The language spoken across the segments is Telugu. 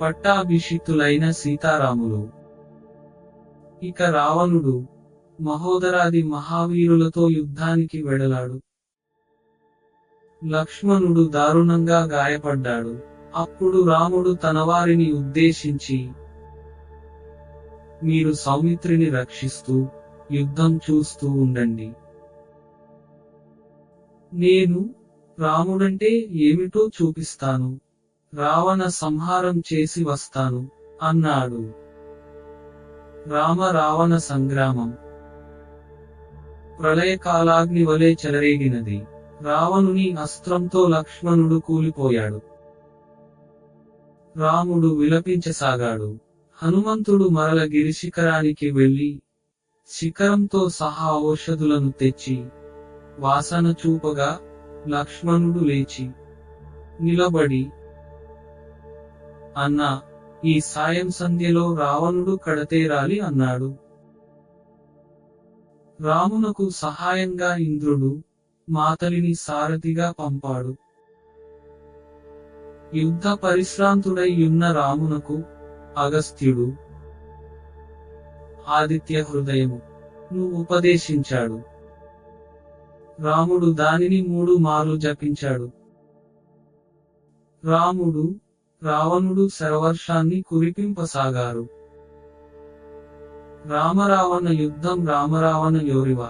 పట్టాభిషిక్తులైన సీతారాములు. ఇక రావణుడు మహోదరాది మహావీరులతో యుద్ధానికి వెడలాడు. లక్ష్మణుడు దారుణంగా గాయపడ్డాడు. అప్పుడు రాముడు తనవారిని ఉద్దేశించి, మీరు సౌమిత్రిని రక్షిస్తూ యుద్ధం చూస్తూ ఉండండి. నేను రాముడంటే ఏమిటో చూపిస్తాను, రావణ సంహారం చేసి వస్తాను అన్నాడు. రామ రావణ సంగ్రామం ప్రళయకాలాగ్ని వలె చెలరేగినది. రావణుని అస్త్రంతో లక్ష్మణుడు కూలిపోయాడు. రాముడు విలపించసాగాడు. హనుమంతుడు మరల గిరిశిఖరానికి వెళ్లి శిఖరంతో సహా ఔషధులను తెచ్చి వాసన చూపగా లక్ష్మణుడు లేచి నిలబడి, అన్నా, ఈ సాయం సంధ్యలో రావణుడు కడతేరాలి అన్నాడు. రామునకు సహాయంగా ఇంద్రుడు మాతలిని సారథిగా పంపాడు. యుద్ధ పరిశ్రాంతుడై యున్న రామునకు అగస్త్యుడు ఆదిత్య హృదయము ను ఉపదేశించాడు. రాముడు దానిని 3 మార్లు జపించాడు. రాముడు రావణుడు శరవర్షాన్ని కురిపింపసాగారు. రామరావణ యుద్ధం రామరావణ యోరివ.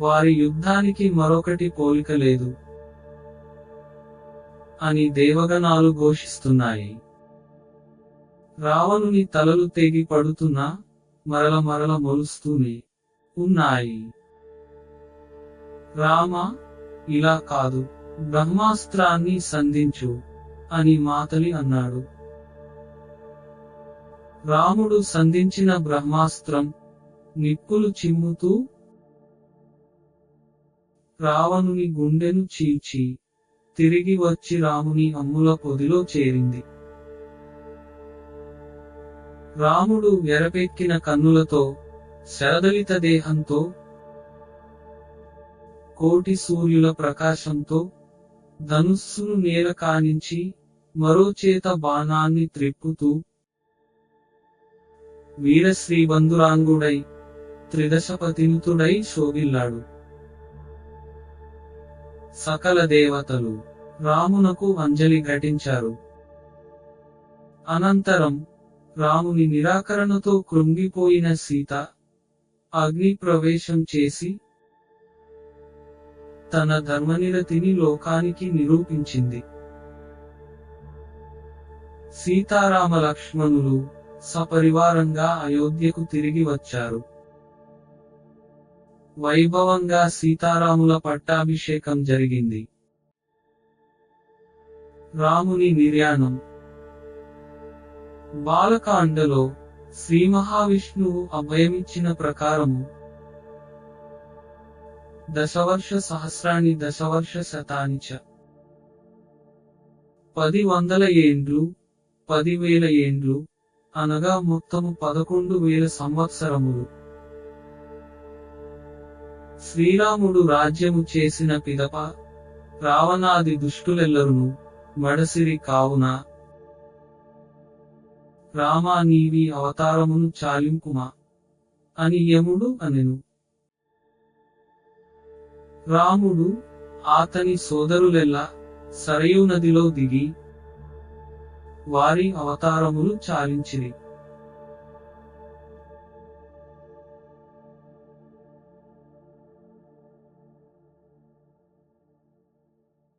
వారి యుద్ధానికి మరొకటి పోలిక లేదు అని దేవగణాలు ఘోషిస్తున్నాయి. రావణుని తలలు తెగి పడుతున్నా మరల మరల మొలుస్తూనే ఉన్నాయి. రామ, ఇలా కాదు, బ్రహ్మాస్త్రాన్ని సంధించు అని మాతలి అన్నాడు. రాముడు సంధించిన బ్రహ్మాస్త్రం నిప్పులు చిమ్ముతూ రావణుని గుండెను చీల్చి తిరిగి వచ్చి రాముని అమ్ముల పొదిలో చేరింది. రాముడు ఎరపెక్కిన కన్నులతో శరదలిత దేహంతో కోటి సూర్యుల ప్రకాశంతో ధనుస్సును నేల కానించి మరో చేత బాణాన్ని త్రిప్పుతూ వీరశ్రీబంధురాంగుడై త్రిదశపతినుతుడై శోభిల్లాడు. సకల దేవతలు రామునకు అంజలి ఘటించారు. అనంతరం రాముని నిరాకరణతో కృంగిపోయిన సీత అగ్ని ప్రవేశం చేసి తన ధర్మనిరతిని లోకానికి నిరూపించింది. సీతారామ లక్ష్మణులు సపరివారంగా అయోధ్యకు తిరిగి వచ్చారు. వైభవంగా సీతారాముల పట్టాభిషేకం జరిగింది. రాముని నిర్యాణం. బాలకాండలో శ్రీ మహావిష్ణువు అభయమిచ్చిన ప్రకారము దశవర్ష సహస్రాణి దశవర్ష శతాని చ 10,100 ఏండ్లు 10,000 ఏండ్లు అనగా మొత్తము 11,000 సంవత్సరములు. శ్రీరాముడు రాజ్యము చేసిన పిదప రావణాది దుష్టులెల్లరును మడసిరి కావున రామా నీవి అవతారమును చాలింపుమా అని యముడు అనెను. రాముడు ఆతని సోదరులెల్లా సరయూ నదిలో దిగి వారి అవతారములు చాలించిరి.